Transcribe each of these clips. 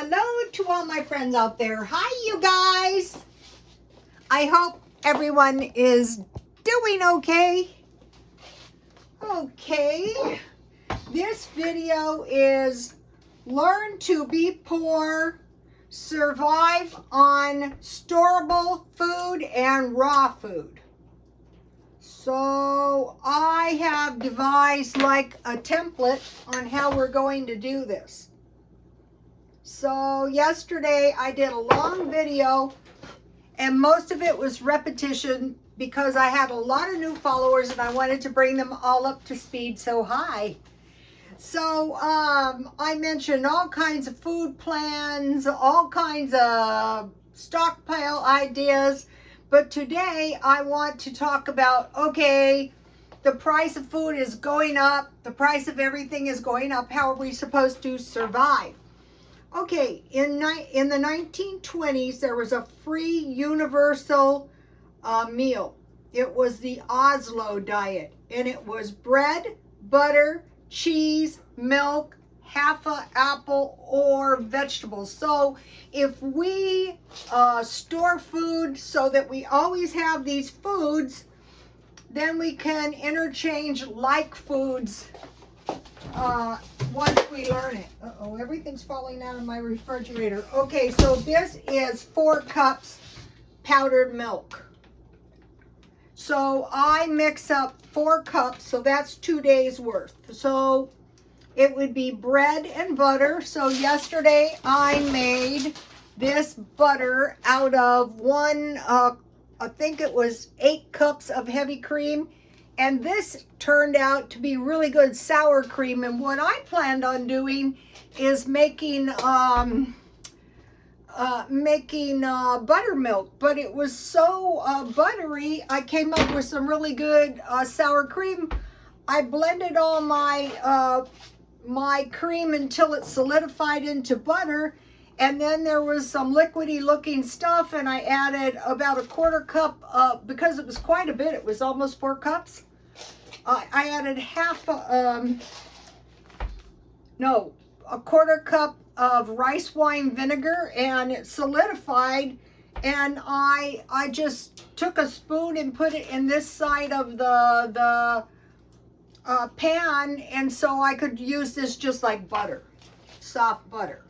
Hello to all my friends out there. Hi, you guys. I hope everyone is doing okay. Okay. This video is learn to be poor, survive on storable food and raw food. So I have devised like a template on how we're going to do this. So yesterday I did a long video and most of it was repetition because I had a lot of new followers and I wanted to bring them all up to speed. So hi. So I mentioned all kinds of food plans, all kinds of stockpile ideas. But today I want to talk about, okay, the price of food is going up. The price of everything is going up. How are we supposed to survive? Okay, in the 1920s, there was a free universal meal. It was the Oslo diet, and it was bread, butter, cheese, milk, half an apple, or vegetables. So if we store food so that we always have these foods, then we can interchange like foods once we learn it. Uh-oh, everything's falling out of my refrigerator. Okay, so this is 4 cups powdered milk. So I mix up 4 cups, so that's 2 days worth. So it would be bread and butter. So yesterday I made this butter out of I think it was 8 cups of heavy cream. And this turned out to be really good sour cream. And what I planned on doing is making buttermilk. But it was so buttery, I came up with some really good sour cream. I blended all my cream until it solidified into butter. And then there was some liquidy looking stuff. And I added about a 1/4 cup, because it was quite a bit. It was almost 4 cups. I added a 1/4 cup of rice wine vinegar, and it solidified. And I just took a spoon and put it in this side of the pan, and so I could use this just like butter, soft butter.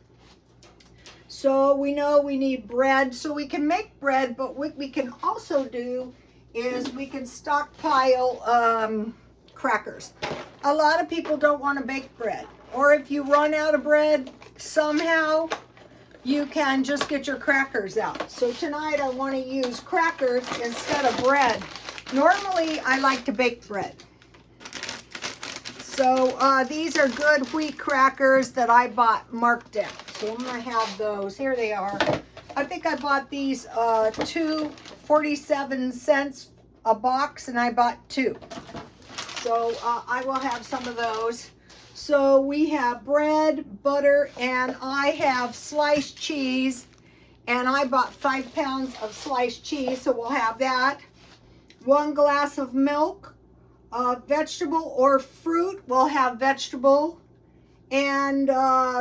So we know we need bread, so we can make bread, but what we can also do is we can stockpile crackers. A lot of people don't want to bake bread, or if you run out of bread somehow, you can just get your crackers out. So tonight I want to use crackers instead of bread. Normally I like to bake bread. So these are good wheat crackers that I bought marked down. So I'm going to have those. Here they are. I think I bought these 47 cents a box, and I bought 2. So I will have some of those. So we have bread, butter, and I have sliced cheese. And I bought 5 pounds of sliced cheese, so we'll have that. 1 glass of milk. Vegetable or fruit, we'll have vegetable. And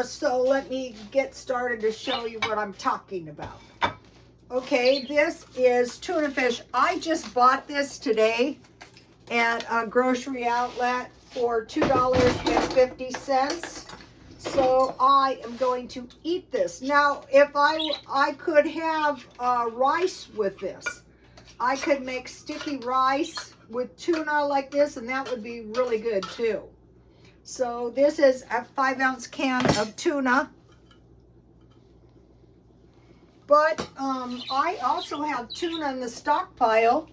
so let me get started to show you what I'm talking about. Okay, this is tuna fish. I just bought this today at a grocery outlet for $2.50. So I am going to eat this. Now, if I could have rice with this. I could make sticky rice with tuna like this, and that would be really good too. So this is a 5-ounce can of tuna. But I also have tuna in the stockpile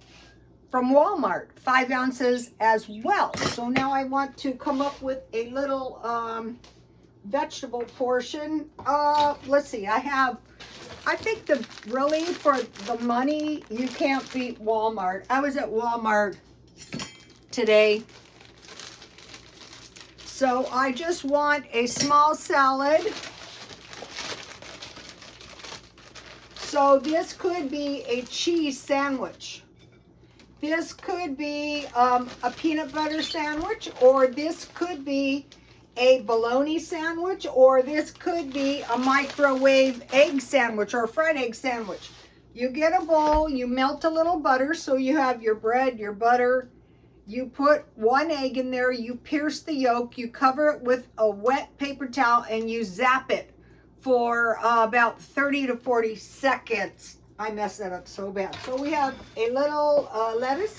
from Walmart, 5 ounces as well. So now I want to come up with a little vegetable portion. Let's see, I think really for the money, you can't beat Walmart. I was at Walmart today. So I just want a small salad. So this could be a cheese sandwich. This could be a peanut butter sandwich, or this could be a bologna sandwich, or this could be a microwave egg sandwich or a fried egg sandwich. You get a bowl, you melt a little butter, so you have your bread, your butter. You put 1 egg in there, you pierce the yolk, you cover it with a wet paper towel, and you zap it for about 30 to 40 seconds. I messed that up so bad. So we have a little lettuce,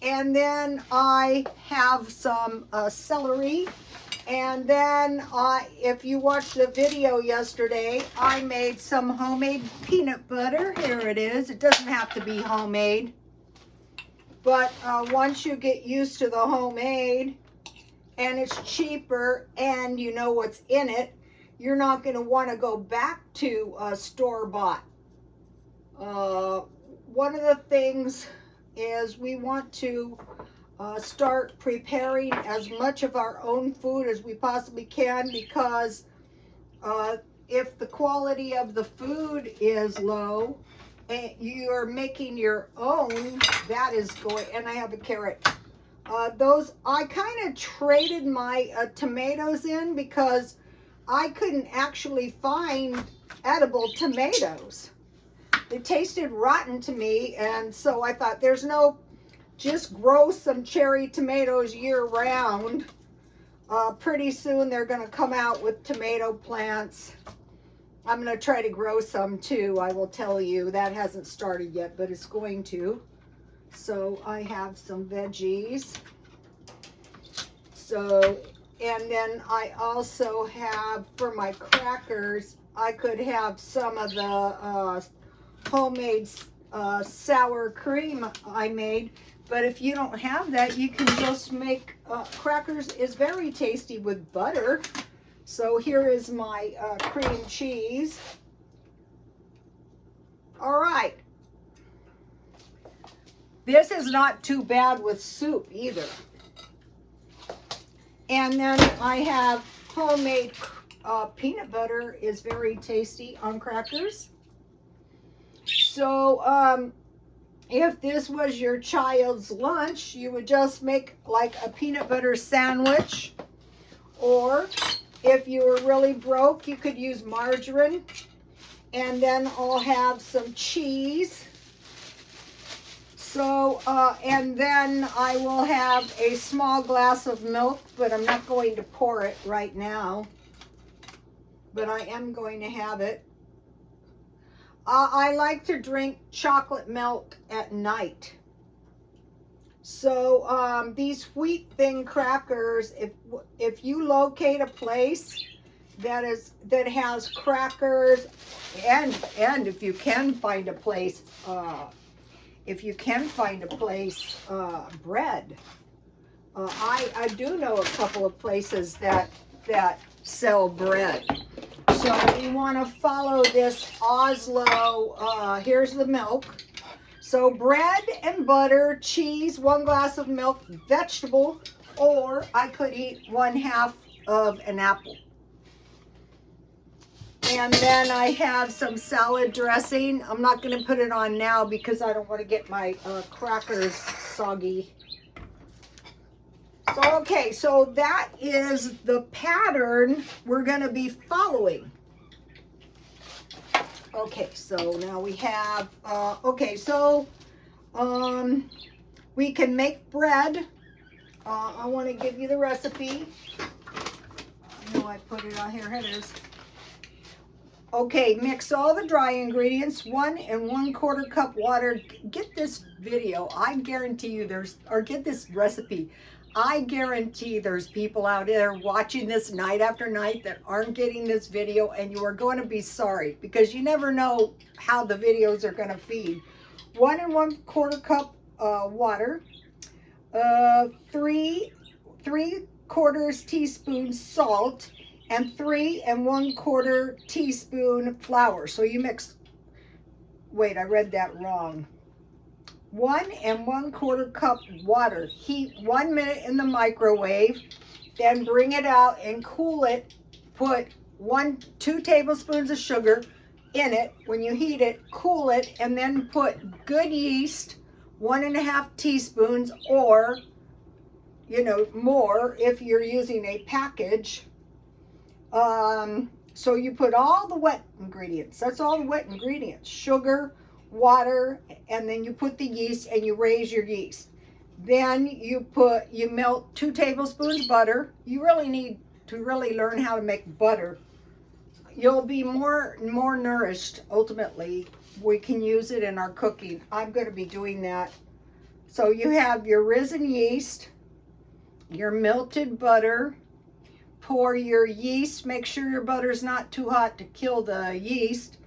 and then I have some celery. And then if you watched the video yesterday, I made some homemade peanut butter. Here it is. It doesn't have to be homemade. But once you get used to the homemade, and it's cheaper, and you know what's in it, you're not going to want to go back to store-bought. One of the things is we want to start preparing as much of our own food as we possibly can, because if the quality of the food is low and you're making your own, that is going. And I have a carrot. Those I kind of traded my tomatoes in because I couldn't actually find edible tomatoes. They tasted rotten to me, and so I thought there's no, just grow some cherry tomatoes year round. Pretty soon they're going to come out with tomato plants. I'm going to try to grow some too, I will tell you. That hasn't started yet, but it's going to. So I have some veggies. So, and then I also have, for my crackers, I could have some of the homemade sour cream I made. But if you don't have that, you can just make crackers. Is very tasty with butter. So here is my cream cheese. All right. This is not too bad with soup either. And then I have homemade peanut butter is very tasty on crackers. So if this was your child's lunch, you would just make like a peanut butter sandwich. Or if you were really broke, you could use margarine. And then I'll have some cheese. So, and then I will have a small glass of milk, but I'm not going to pour it right now. But I am going to have it. I like to drink chocolate milk at night. So these wheat thin crackers, if you locate a place that has crackers, and if you can find a place, bread. I do know a couple of places that sell bread. So we want to follow this Oslo. Here's the milk. So bread and butter, cheese, 1 glass of milk, vegetable, or I could eat 1/2 of an apple. And then I have some salad dressing. I'm not going to put it on now because I don't want to get my crackers soggy. So, okay, so that is the pattern we're going to be following. Okay, so now we have, we can make bread. I want to give you the recipe. I know I put it on here. Here it is. Okay, mix all the dry ingredients, 1 1/4 cup water. Get this video. I guarantee you get this recipe. I guarantee there's people out there watching this night after night that aren't getting this video, and you are going to be sorry because you never know how the videos are going to feed. 1 1/4 cup water, 3/4 teaspoon salt, and 3 1/4 teaspoon flour. So you mix, wait, I read that wrong. 1 1/4 cup water. Heat 1 minute in the microwave, then bring it out and cool it. Put 2 tablespoons of sugar in it. When you heat it, cool it, and then put good yeast, 1 1/2 teaspoons, or you know, more if you're using a package. So you put all the wet ingredients. That's all the wet ingredients. Sugar, water, and then you put the yeast and you raise your yeast. Then you melt 2 tablespoons butter. You really need to really learn how to make butter. You'll be more nourished ultimately. We can use it in our cooking. I'm going to be doing that. So you have your risen yeast, your melted butter. Pour your yeast, make sure your butter's not too hot to kill the yeast,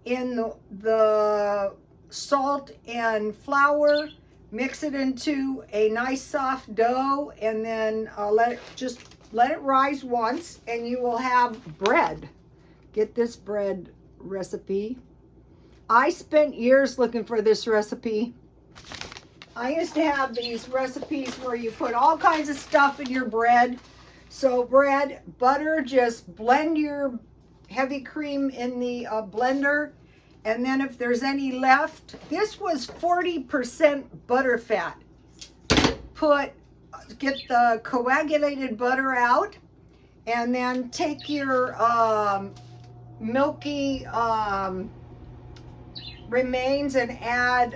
in the salt and flour. Mix it into a nice soft dough, and then let it rise once, and you will have bread. Get this bread recipe. I spent years looking for this recipe. I used to have these recipes where you put all kinds of stuff in your bread. So bread, butter, just blend your heavy cream in the blender. And then if there's any left, this was 40% butter fat. Get the coagulated butter out, and then take your milky remains and add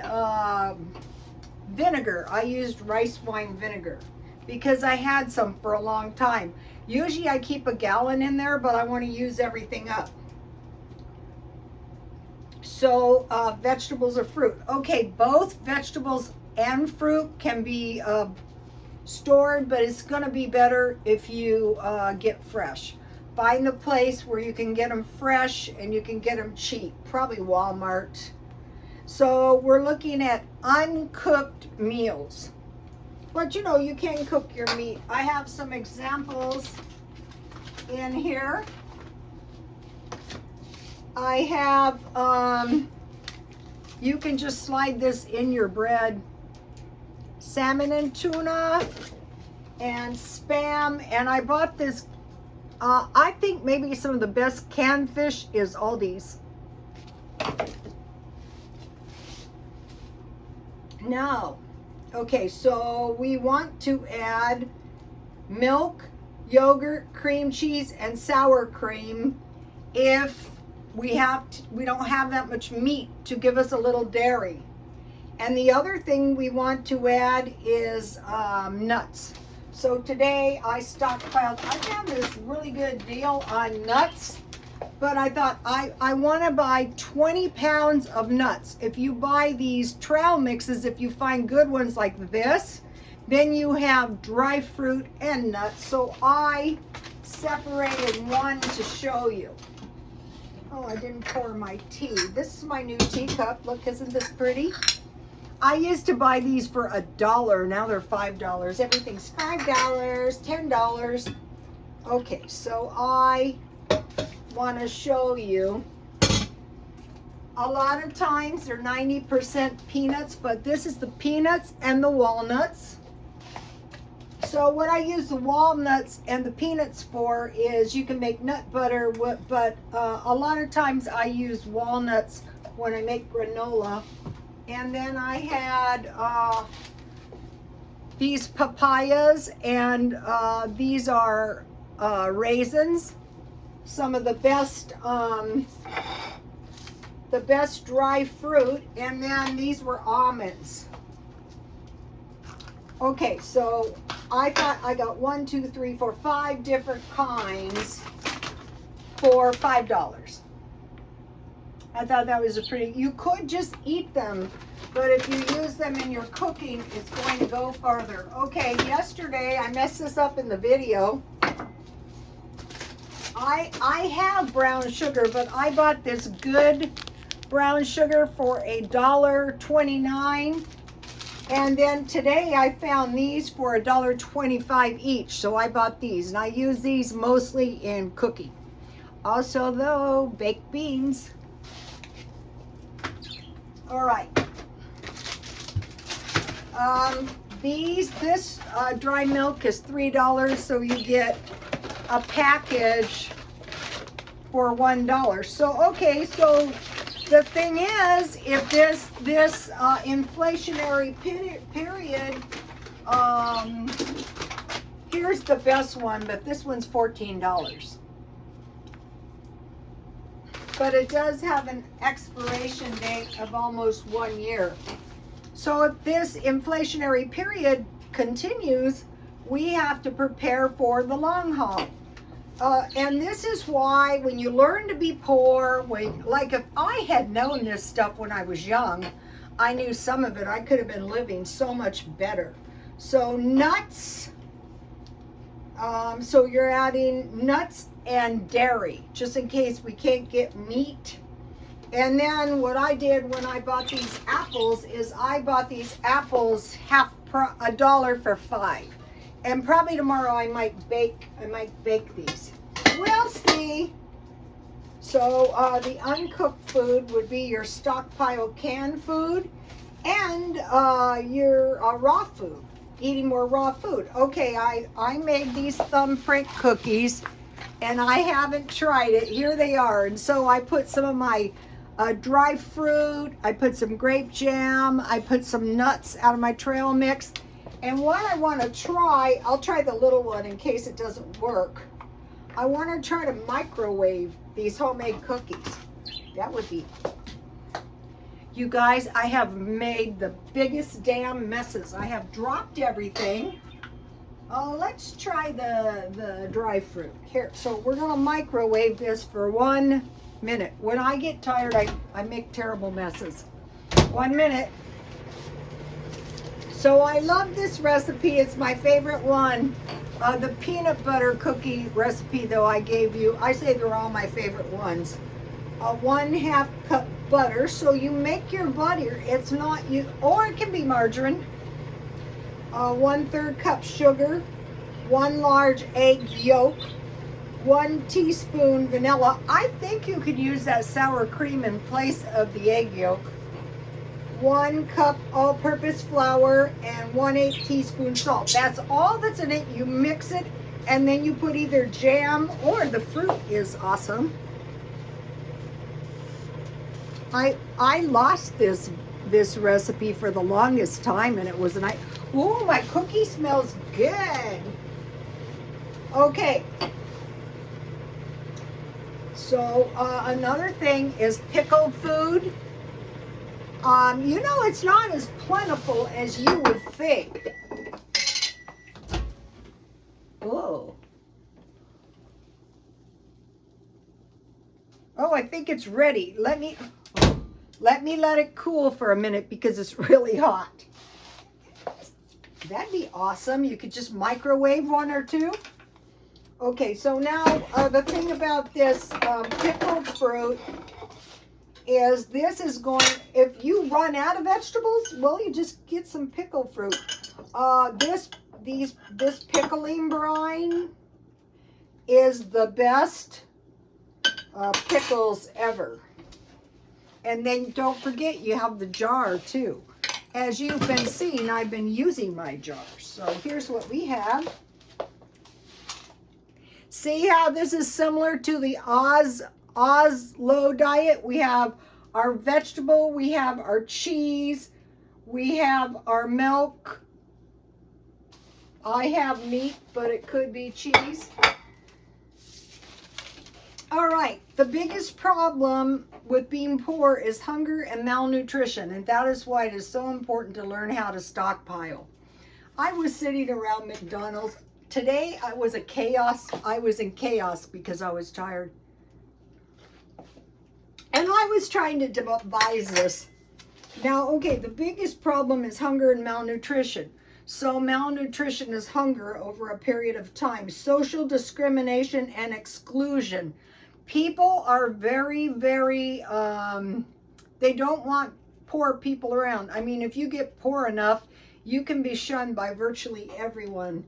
vinegar. I used rice wine vinegar because I had some for a long time. Usually I keep a gallon in there, but I want to use everything up. So vegetables or fruit. Okay, both vegetables and fruit can be stored, but it's going to be better if you get fresh. Find the place where you can get them fresh and you can get them cheap, probably Walmart. So we're looking at uncooked meals. But you know, you can cook your meat. I have some examples in here. I have, you can just slide this in your bread. Salmon and tuna and Spam. And I bought this, I think maybe some of the best canned fish is Aldi's. Now, okay, so we want to add milk, yogurt, cream cheese, and sour cream if we don't have that much meat to give us a little dairy. And the other thing we want to add is nuts. So today I stockpiled. I found this really good deal on nuts, but I thought I want to buy 20 pounds of nuts. If you buy these trail mixes, if you find good ones like this, then you have dry fruit and nuts. So I separated one to show you. Oh, I didn't pour my tea. This is my new teacup. Look, isn't this pretty? I used to buy these for $1. Now they're $5. Everything's $5, $10. Okay, so I want to show you. A lot of times they're 90% peanuts, but this is the peanuts and the walnuts. So what I use the walnuts and the peanuts for is you can make nut butter, but a lot of times I use walnuts when I make granola. And then I had these papayas, and these are raisins. Some of the best dry fruit. And then these were almonds. Okay, so I thought I got 1, 2, 3, 4, 5 different kinds for $5. I thought that was you could just eat them, but if you use them in your cooking, it's going to go farther. Okay, yesterday, I messed this up in the video. I have brown sugar, but I bought this good brown sugar for $1.29. And then today I found these for $1.25 each. So I bought these, and I use these mostly in cooking. Also though, baked beans. All right. This dry milk is $3, so you get a package for $1. So okay, so the thing is, if this inflationary period, Here's the best one, but this one's $14. But it does have an expiration date of almost 1 year. So if this inflationary period continues, we have to prepare for the long haul. And this is why when you learn to be poor, like if I had known this stuff when I was young, I knew some of it, I could have been living so much better. So nuts, so you're adding nuts and dairy, just in case we can't get meat. And then what I did when I bought these apples is I bought these apples $1 for 5. And probably tomorrow I might bake these. We'll see. So the uncooked food would be your stockpile canned food and your raw food, eating more raw food. Okay, I made these thumbprint cookies and I haven't tried it. Here they are. And so I put some of my dry fruit, I put some grape jam, I put some nuts out of my trail mix. And what I want to try, I'll try the little one in case it doesn't work. I want to try to microwave these homemade cookies. That would be... You guys, I have made the biggest damn messes. I have dropped everything. Oh, let's try the dry fruit. Here, so we're going to microwave this for 1 minute. When I get tired, I make terrible messes. 1 minute. So I love this recipe. It's my favorite one. The peanut butter cookie recipe, though, I gave you, I say they're all my favorite ones. 1/2 cup butter. So you make your butter. It's not you, or it can be margarine. 1/3 cup sugar. 1 large egg yolk. 1 teaspoon vanilla. I think you could use that sour cream in place of the egg yolk. 1 cup all-purpose flour and 1/8 teaspoon salt. That's all that's in it. You mix it and then you put either jam or the fruit is awesome. I lost this recipe for the longest time and it was nice. Ooh, my cookie smells good. Okay. So another thing is pickled food. You know, it's not as plentiful as you would think. Whoa. Oh, I think it's ready. Let me let it cool for a minute because it's really hot. That'd be awesome. You could just microwave 1 or 2. Okay, so now the thing about this pickled fruit is this is going, if you run out of vegetables, well, you just get some pickled fruit. This pickling brine is the best pickles ever. And then don't forget you have the jar too. As you've been seeing, I've been using my jars. So here's what we have. See how this is similar to the Oslo diet? We have our vegetable, we have our cheese, we have our milk. I have meat, but it could be cheese. All right, the biggest problem with being poor is hunger and malnutrition, and that is why it is so important to learn how to stockpile. I was sitting around McDonald's. Today I was in chaos because I was tired. And I was trying to devise this. Now, okay, the biggest problem is hunger and malnutrition. So malnutrition is hunger over a period of time. Social discrimination and exclusion. People are very, very, they don't want poor people around. I mean, if you get poor enough, you can be shunned by virtually everyone.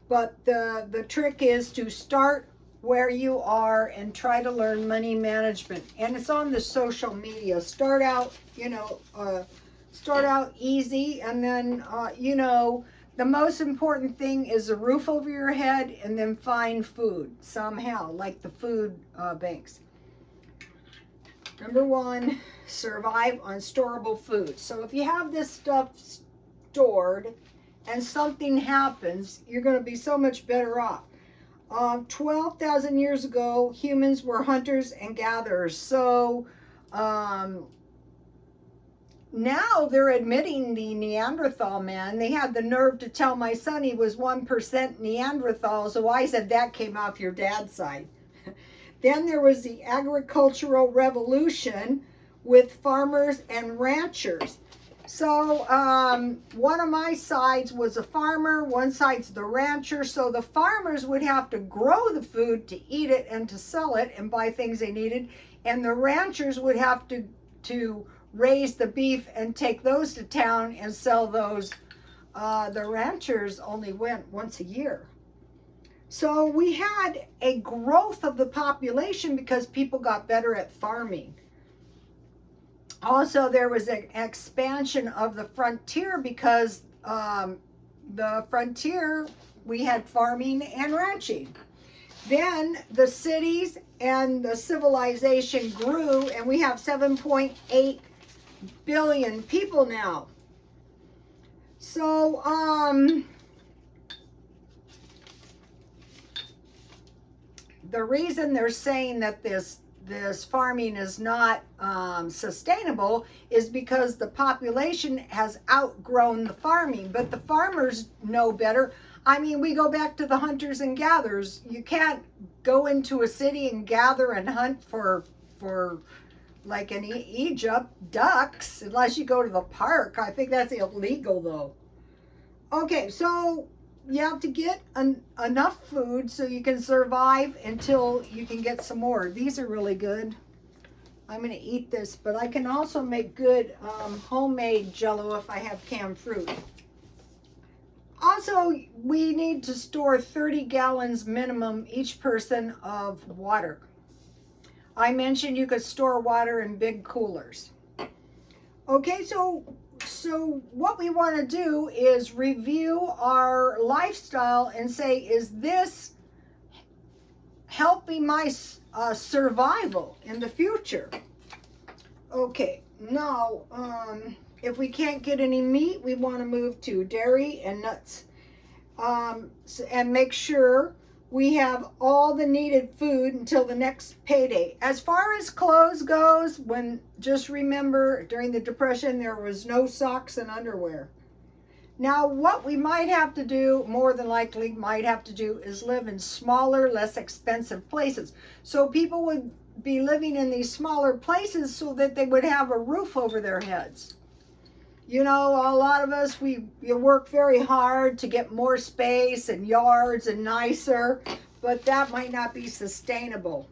But the trick is to start where you are and try to learn money management. And it's on the social media. Start out, start out easy, and then, the most important thing is a roof over your head, and then find food somehow, like the food banks. Number 1, survive on storable food. So if you have this stuff stored and something happens, you're going to be so much better off. 12,000 years ago, humans were hunters and gatherers. So now they're admitting the Neanderthal man. They had the nerve to tell my son he was 1% Neanderthal. So I said that came off your dad's side. Then there was the agricultural revolution with farmers and ranchers. So one of my sides was a farmer, one side's the rancher. So the farmers would have to grow the food to eat it and to sell it and buy things they needed. And the ranchers would have to raise the beef and take those to town and sell those. The ranchers only went once a year. So we had a growth of the population because people got better at farming. Also, there was an expansion of the frontier because the frontier, we had farming and ranching. Then the cities and the civilization grew, and we have 7.8 billion people now. So, the reason they're saying that this farming is not sustainable is because the population has outgrown the farming, but the farmers know better. I mean, we go back to the hunters and gatherers. You can't go into a city and gather and hunt for like in Egypt, ducks, unless you go to the park. I think that's illegal though. Okay, so you have to get enough food so you can survive until you can get some more. These are really good. I'm going to eat this, but I can also make good homemade Jell-O if I have canned fruit. Also, we need to store 30 gallons minimum each person of water. I mentioned you could store water in big coolers. Okay, so what we want to do is review our lifestyle and say, is this helping my survival in the future? Okay, now if we can't get any meat, we want to move to dairy and nuts, and make sure we have all the needed food until the next payday. As far as clothes goes, just remember during the Depression there was no socks and underwear. Now what we might have to do, more than likely might have to do, is live in smaller, less expensive places. So people would be living in these smaller places so that they would have a roof over their heads. You know, a lot of us, you work very hard to get more space and yards and nicer, but that might not be sustainable.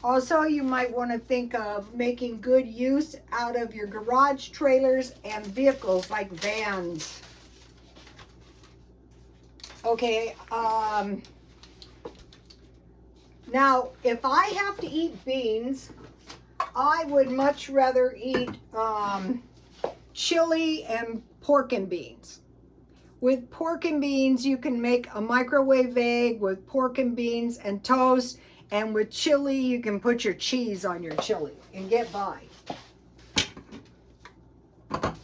Also, you might want to think of making good use out of your garage trailers and vehicles like vans. Okay, now if I have to eat beans, I would much rather eat chili and pork and beans. With pork and beans, you can make a microwave egg with pork and beans and toast. And with chili, you can put your cheese on your chili and get by.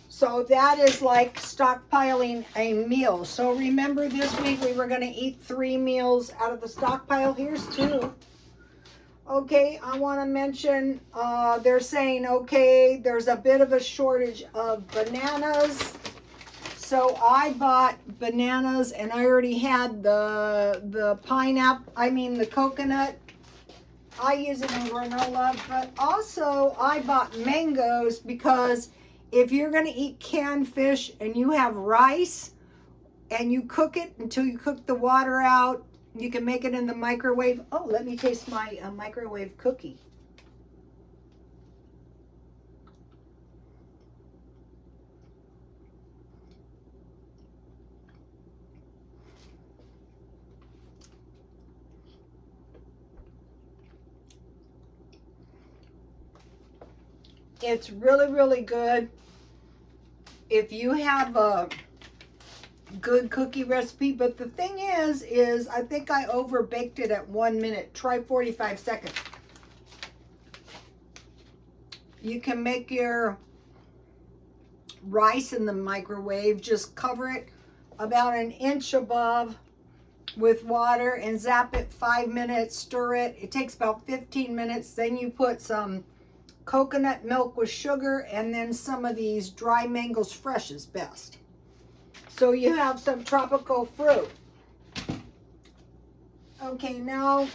So that is like stockpiling a meal. So remember this week we were going to eat 3 meals out of the stockpile. Here's 2. Okay, I want to mention, they're saying, okay, there's a bit of a shortage of bananas. So I bought bananas, and I already had the pineapple, the coconut. I use it in granola, but also I bought mangoes because if you're going to eat canned fish and you have rice and you cook it until you cook the water out, you can make it in the microwave. Oh, let me taste my microwave cookie. It's really, really good. If you have a good cookie recipe, but the thing is I think I over baked it at 1 minute. Try 45 seconds. You can make your rice in the microwave, just cover it, about an inch above with water and zap it 5 minutes, stir it. It takes about 15 minutes. Then you put some coconut milk with sugar, and then some of these dry mangoes fresh is best. So you have some tropical fruit. Okay, now,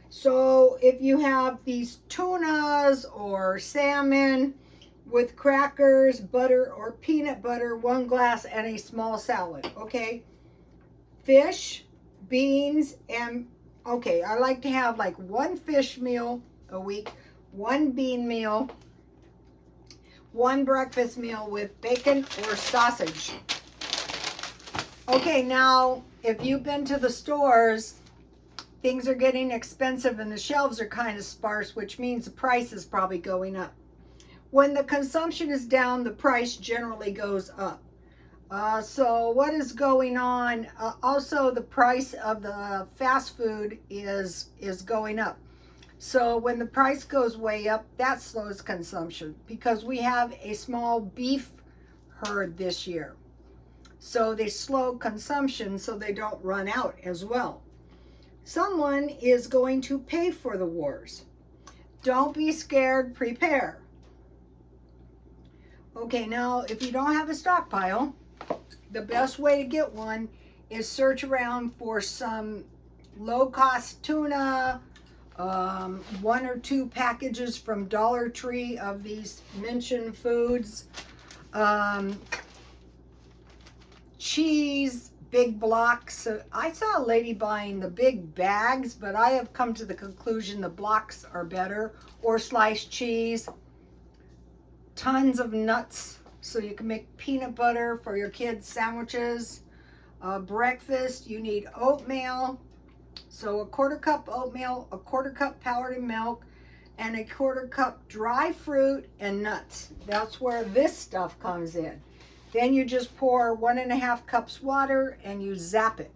so if you have these tunas or salmon with crackers, butter, or peanut butter, 1 glass, and a small salad, okay? Fish, beans, and, okay, I like to have like 1 fish meal a week, 1 bean meal, 1 breakfast meal with bacon or sausage. Okay, now, if you've been to the stores, things are getting expensive and the shelves are kind of sparse, which means the price is probably going up. When the consumption is down, the price generally goes up. So what is going on? Also, the price of the fast food is going up. So when the price goes way up, that slows consumption because we have a small beef herd this year. So they slow consumption so they don't run out as well. Someone is going to pay for the wars. Don't be scared, prepare. Okay, now if you don't have a stockpile, the best way to get one is search around for some low-cost tuna, 1 or 2 packages from Dollar Tree of these mentioned foods, cheese, big blocks. I saw a lady buying the big bags, but I have come to the conclusion the blocks are better, or sliced cheese, tons of nuts so you can make peanut butter for your kids' sandwiches. Breakfast, you need oatmeal, so 1/4 cup oatmeal, 1/4 cup powdered milk, and 1/4 cup dry fruit and nuts. That's where this stuff comes in. Then you just pour 1½ cups water and you zap it,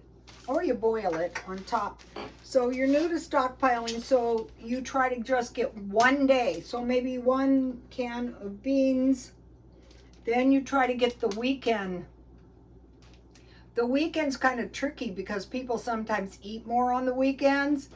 or you boil it on top. So you're new to stockpiling, so you try to just get 1 day. So maybe 1 can of beans. Then you try to get the weekend. The weekend's kind of tricky because people sometimes eat more on the weekends.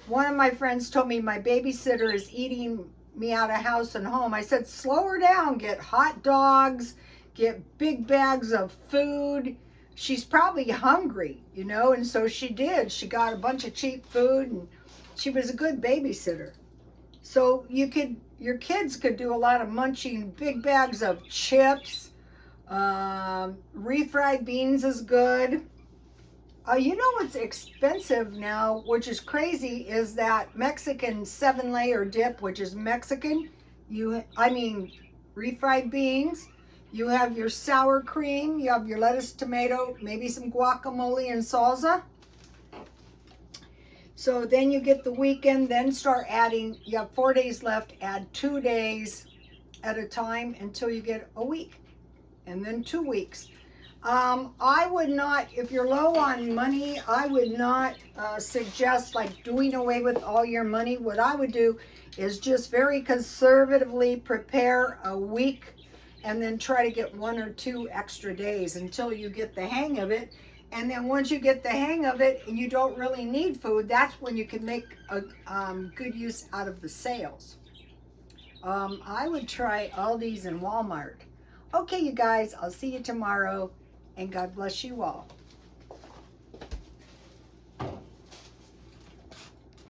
One of my friends told me my babysitter is eating me out of house and home. I said, slow her down, get hot dogs, get big bags of food. She's probably hungry, you know, and so she did. She got a bunch of cheap food and she was a good babysitter. So your kids could do a lot of munching, big bags of chips. Refried beans is good. You know what's expensive now, which is crazy, is that Mexican 7-layer dip, which is Mexican. Refried beans. You have your sour cream, you have your lettuce, tomato, maybe some guacamole and salsa. So then you get the weekend, then start adding, you have 4 days left, add 2 days at a time until you get a week, and then 2 weeks. I would not, if you're low on money, I would not suggest like doing away with all your money. What I would do is just very conservatively prepare a week and then try to get 1 or 2 extra days until you get the hang of it. And then once you get the hang of it and you don't really need food, that's when you can make a good use out of the sales. I would try Aldi's and Walmart. Okay, you guys, I'll see you tomorrow, and God bless you all.